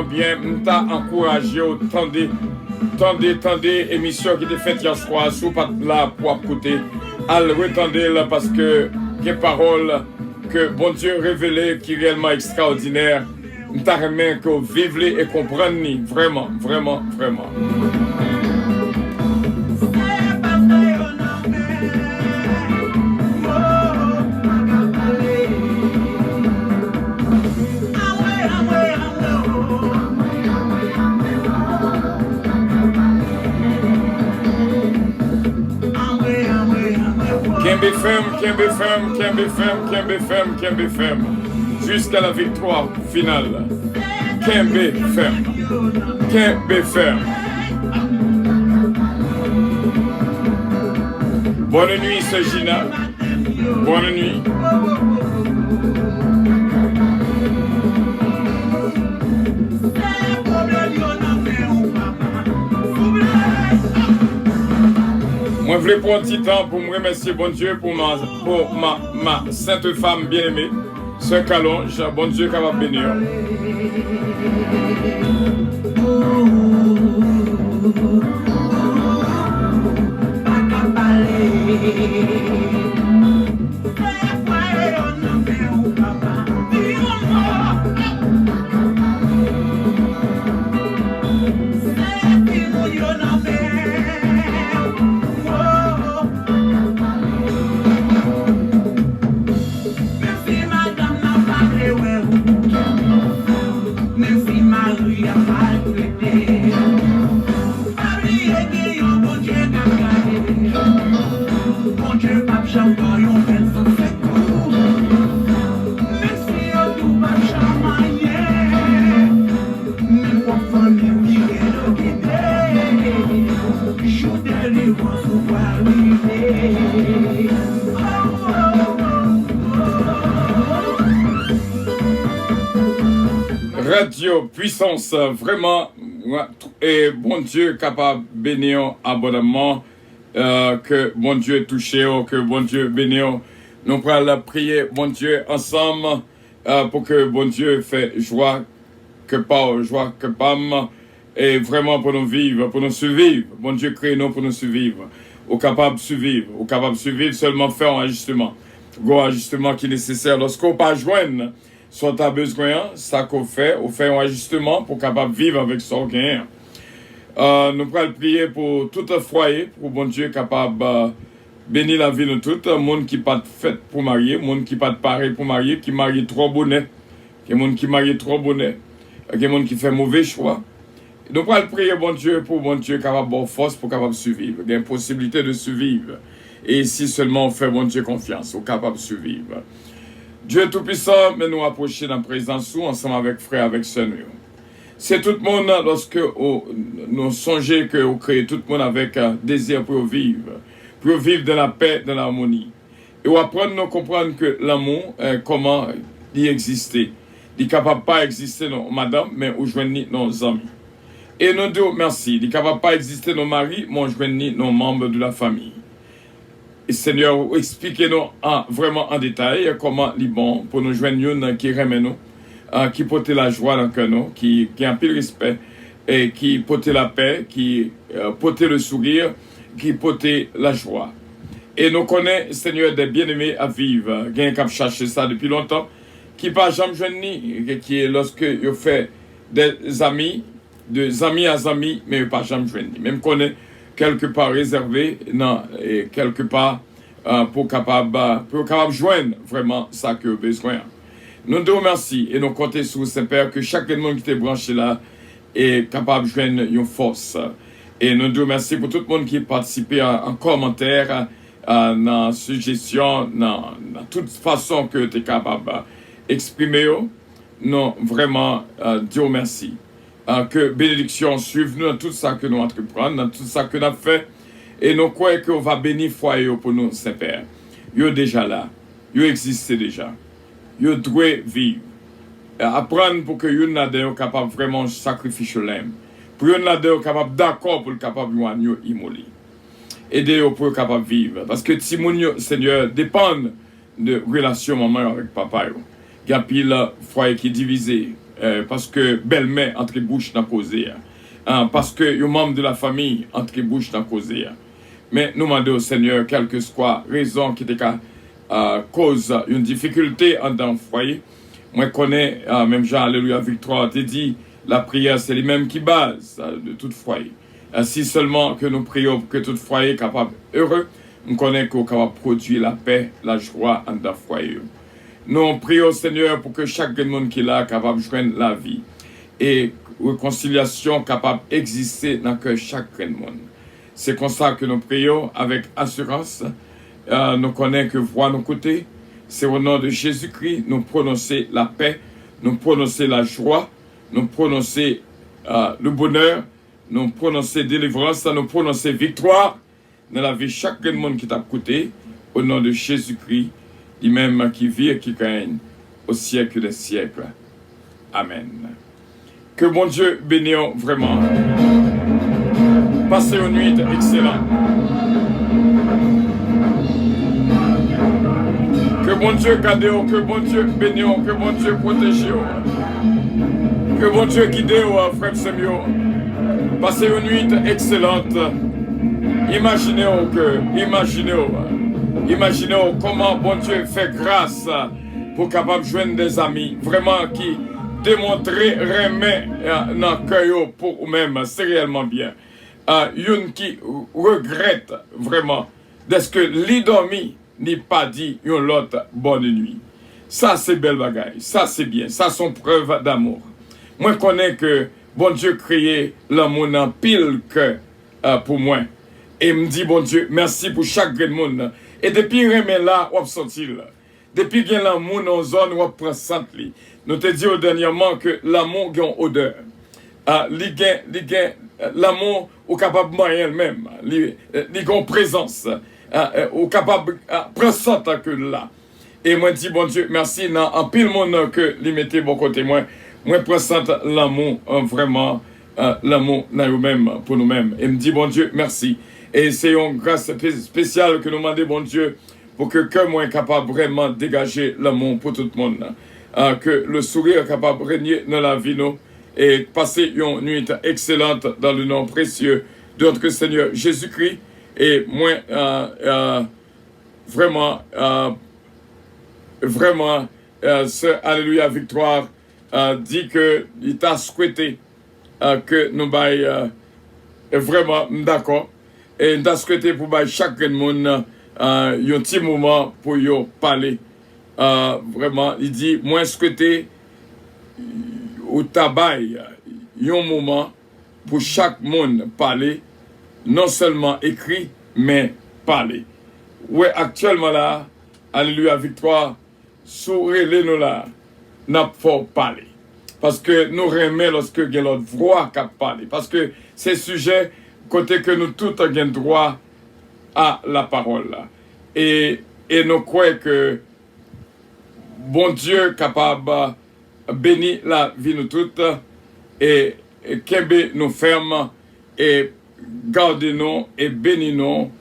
bien, m'ta encouragé, tendez, émission qui était faite hier soir, sous pas là pour écouter, à le retendez là parce que des paroles que bon Dieu révélé qui est réellement extraordinaire. M'ta remet que vivre et comprendre vraiment. Can be firm. Jusqu'à la victoire finale. Can be firm. Bonne nuit, Gina. Bonne nuit. Moi, je voulais prendre un petit temps pour me remercier, bon Dieu, pour ma sainte femme bien-aimée, Sœur Calonge, bon Dieu, qui va bénir. Radio Puissance, vraiment, et bon Dieu capable de bénir abondamment, que bon Dieu touché, que bon Dieu bénir. Nous pourrons prier, bon Dieu, ensemble, pour que bon Dieu fait joie, que pas joie, que pas, et vraiment pour nous vivre, pour nous survivre. Bon Dieu crée nous pour nous survivre. Au capable de survivre, seulement faire un ajustement. Un ajustement qui est nécessaire lorsqu'on pas joindre. Soit tu as besoin, ça qu'on fait, on fait un ajustement pour capable vivre avec son gain. nous pourrons prier pour tout un foyer, pour bon Dieu capable bénir la vie de tout, monde qui pas fait pour marier, monde qui pas pareil pour marier, qui marie trop bonnet, qui monde qui marie trop bonnet, qui monde qui fait mauvais choix. Nous pourrons prier bon Dieu pour bon Dieu capable de force pour capable survivre, il y a une possibilité de survivre. Et si seulement on fait bon Dieu confiance, on est capable de survivre. Dieu Tout-Puissant, mais nous approcher dans la présence ensemble avec frère, avec sœur. C'est tout le monde, lorsque nous songeons que vous créez tout le monde avec un désir pour vivre dans la paix, dans l'harmonie. Et on apprendre à comprendre que l'amour, comment il existe. Il n'est capable pas d'exister non madame, mais où joindre nos amis. Et nous disons merci. Il n'est capable pas d'exister nos maris, mais où joindre nos membres de la famille. Et Seigneur, expliquez-nous vraiment en détail comment il est bon pour nous joindre qui remet nous, qui porte la joie dans le cœur, qui a un peu de respect, et qui porte la paix, qui porte le sourire, qui porte la joie. Et nous connaissons, Seigneur, des bien-aimés à vivre, qui ont cherché ça depuis longtemps, qui pas jamais joindre, qui est lorsque ils fait des amis, de amis à amis, mais pas jamais joindre. Même qu'on est quelque part réservé, non, et quelque part pour capable joindre vraiment ça que vous avez besoin. Nous te remercions et nous comptons sur Saint-Père que chaque monde qui est branché là est capable de joindre une force. Et nous te remercions pour tout le monde qui a participé en commentaire, dans suggestion, dans toute façon que tu es capable d'exprimer. Nous vraiment Dieu merci. Que bénédiction suive nous dans tout ça que nous entreprenons, dans tout ça que nous avons fait. Et nous croyons qu'on va bénir foyer pour nous, Saint-Père. Vous êtes déjà là. Vous existez déjà. Vous devez vivre. Apprendre pour que vous soyez capable vraiment de sacrifier l'aime. Pour que vous soyez capable d'accord pour le capable de immoler. Aidez-vous pour être capable de vivre. Parce que Timoun, Seigneur, dépend de relation maman avec papa. Il y a pile foyer qui est divisé. Parce que belle-mère entre bouche dans causer. Parce que les membres de la famille entre bouche dans causer. Mais nous demandons au Seigneur, quelle que soit raison qui était cause une difficulté dans le foyer. Moi, je connais, même Jean, Alléluia, Victoire, tu dit, la prière, c'est les mêmes qui base de tout foyer. Si seulement que nous prions pour que tout foyer soit capable heureux, nous connaissons qu'on est capable de produire la paix, la joie dans le foyer. Nous prions, Seigneur, pour que chaque monde qui est là capable de joindre la vie et réconciliation capable d'exister dans que chaque monde. C'est comme ça que nous prions avec assurance. Nous connaissons que voix nos côtés. C'est au nom de Jésus-Christ, nous prononcer la paix, nous prononcer la joie, nous prononcer le bonheur, nous prononcer délivrance, nous prononcer victoire dans la vie de chaque monde qui t'a côté. Au nom de Jésus-Christ, lui-même qui vit et qui règne au siècle des siècles. Amen. Que bon Dieu bénisse vraiment. Passez une nuit excellente. Que bon Dieu garde, que bon Dieu bénisse, que bon Dieu protège. Que bon Dieu guide, frère Samuel. Passez une nuit excellente. Imaginez comment bon Dieu fait grâce pour capable de joindre des amis vraiment qui démontrer remet dans le cœur pour vous-même, c'est réellement bien. Une qui regrette vraiment d'être que l'idormi n'est pas dit une l'autre bonne nuit. Ça c'est belle bagaille, ça c'est bien, ça sont preuves d'amour. Moi je connais que bon Dieu créé l'amour en pile que pour moi. Et me dit bon Dieu, merci pour chaque grand monde. Et depuis remet là, on senti là. Depuis qu'il y a l'amour dans la zone, on prend ça. Nous te disons dernièrement que l'amour a une odeur. L'amour est capable de marier elle-même. Il a une présence. Est capable de prendre ça que là. Et moi, je dis, bon Dieu, merci. En pile monde que lui mettez bon côté. Moi, prends l'amour, vraiment, l'amour dans nous-mêmes, pour nous-mêmes. Et me dit, bon Dieu, merci. Et c'est une grâce spéciale que nous demandons, bon Dieu, pour que moi est capable vraiment de dégager l'amour pour tout le monde. Que le sourire est capable de régner dans la vie, nous, et passer une nuit excellente dans le nom précieux de notre Seigneur Jésus-Christ. Et moi, vraiment, ce Alléluia Victoire dit qu'il t'a souhaité que nous baillons vraiment, d'accord. Et nous souhaité pour chaque monde un petit moment pour y parler. Vraiment, il dit, moi, souhaité au tabac, un moment pour chaque monde parler, non seulement écrit, mais parler. Ouais, actuellement là, alléluia, victoire, sourire nous là, n'a pas parler. Parce que nous remet lorsque il y a l'autre voix qui parle. Parce que c'est sujet côté que nous tous avons droit à la parole. Et nous croyons que bon Dieu capable de bénir la vie nous toutes et qu'elle nous ferme et garde nous et bénit nous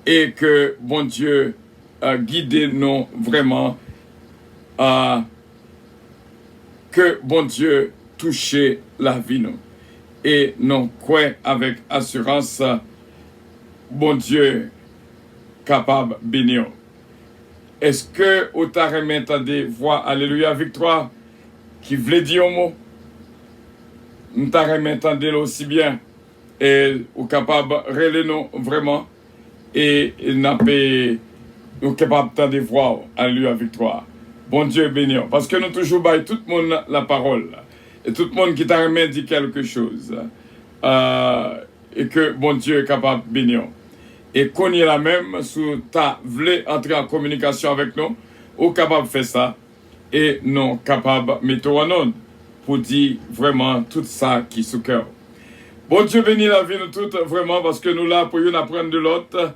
et que bon Dieu guide nous vraiment que bon Dieu touche la vie nous. Et nous croyons avec assurance, bon Dieu capable de bénir. Est-ce que vous avez entendu voix Alléluia Victoire qui voulait dire un mot? Nous avons entendu aussi bien. Et vous êtes capable de relayer nous vraiment. Et nous sommes capables d'entendre voix Alléluia Victoire. Bon Dieu béni. Parce que nous toujours baillons tout le monde la parole. Et tout le monde qui t'a remis dit quelque chose. Et que bon Dieu est capable de bénir. Et qu'on y est là même, si tu voulais entrer en communication avec nous, ou capable de faire ça. Et non capable de mettre en onde pour dire vraiment tout ça qui est sous cœur. Bon Dieu bénit la vie de toutes vraiment parce que nous là pour nous apprendre de l'autre.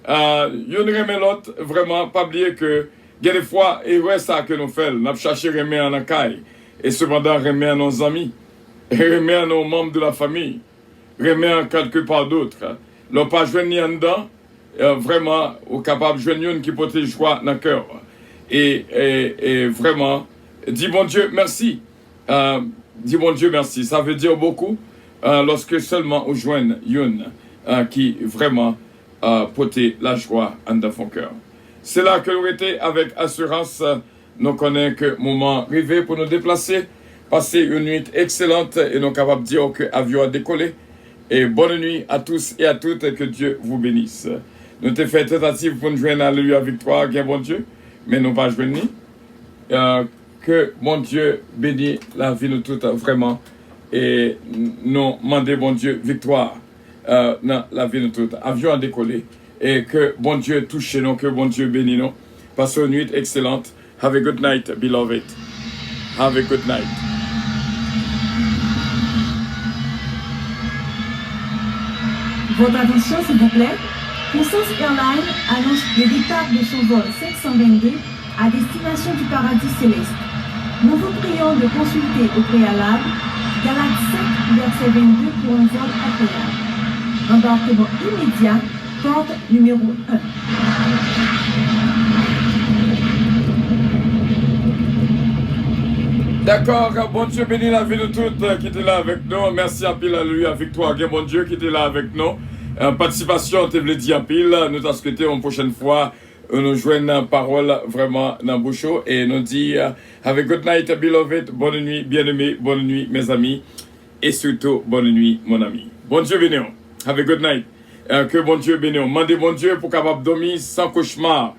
Nous remet l'autre vraiment, pas oublier que il y a des fois, et ouais ça que nous faisons, nous cherchons à remettre en accueil. Et cependant, remettre à nos amis, remettre à nos membres de la famille, remettre à quelque part d'autre. L'on pas joué ni en dedans, vraiment, au capable de jouer une qui peut joie dans le cœur. Et vraiment, dis bon Dieu merci. Dis bon Dieu merci. Ça veut dire beaucoup lorsque seulement on joue une qui vraiment porter la joie dans son cœur. C'est là que nous étions avec assurance. Nous connaissons que le moment arrivé pour nous déplacer, passer une nuit excellente et nous sommes capables de dire que l'avion a décollé. Et bonne nuit à tous et à toutes et que Dieu vous bénisse. Nous avons fait tentative pour nous joindre à Alléluia Victoire, bien bon Dieu, mais nous ne pas joindre. Que mon Dieu bénisse la vie de nous toutes vraiment et nous demandons bon Dieu victoire dans la vie de nous toutes. Avion a décollé. Et que bon Dieu touche nous, que bon Dieu bénisse nous. Passez une nuit excellente. Have a good night, beloved. Have a good night. Votre attention, s'il vous plaît. Constance Airlines annonce le départ de son vol 722 à destination du paradis céleste. Nous vous prions de consulter au préalable Galates 7, verset 22 pour un vol agréable. Embarquement immédiat. Porte numéro 1. D'accord, bon Dieu bénit la vie de toutes qui était là avec nous. Merci à pile, alléluia, victoire. Bon Dieu qui était là avec nous. Participation, tu voulais dire à pile. Nous t'as souhaité une prochaine fois. Nous jouons une parole vraiment dans bouche et nous dit have a good night, beloved. Bonne nuit, bien-aimés. Bonne nuit, mes amis. Et surtout, bonne nuit, mon ami. Bon Dieu bénit. Have a good night. Que bon Dieu bénisse. Mandez bon Dieu pour capable dormir sans cauchemar,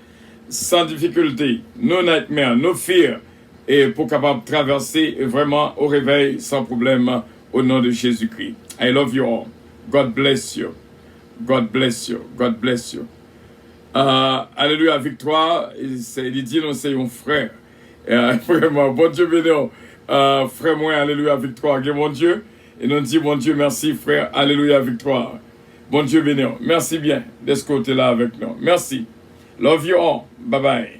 sans difficulté, no nightmare, no fear, et pour capable traverser vraiment au réveil sans problème au nom de Jésus-Christ. I love you all. God bless you. God bless you. God bless you. Alléluia, victoire. Il dit nous c'est un frère. Vraiment, bon Dieu bénisse. Frère moi, alléluia, victoire. Bon Dieu. Et nous dit bon Dieu, merci frère. Alléluia, victoire. Bon Dieu béni. Merci bien de ce côté-là avec nous. Merci. Love you all. Bye bye.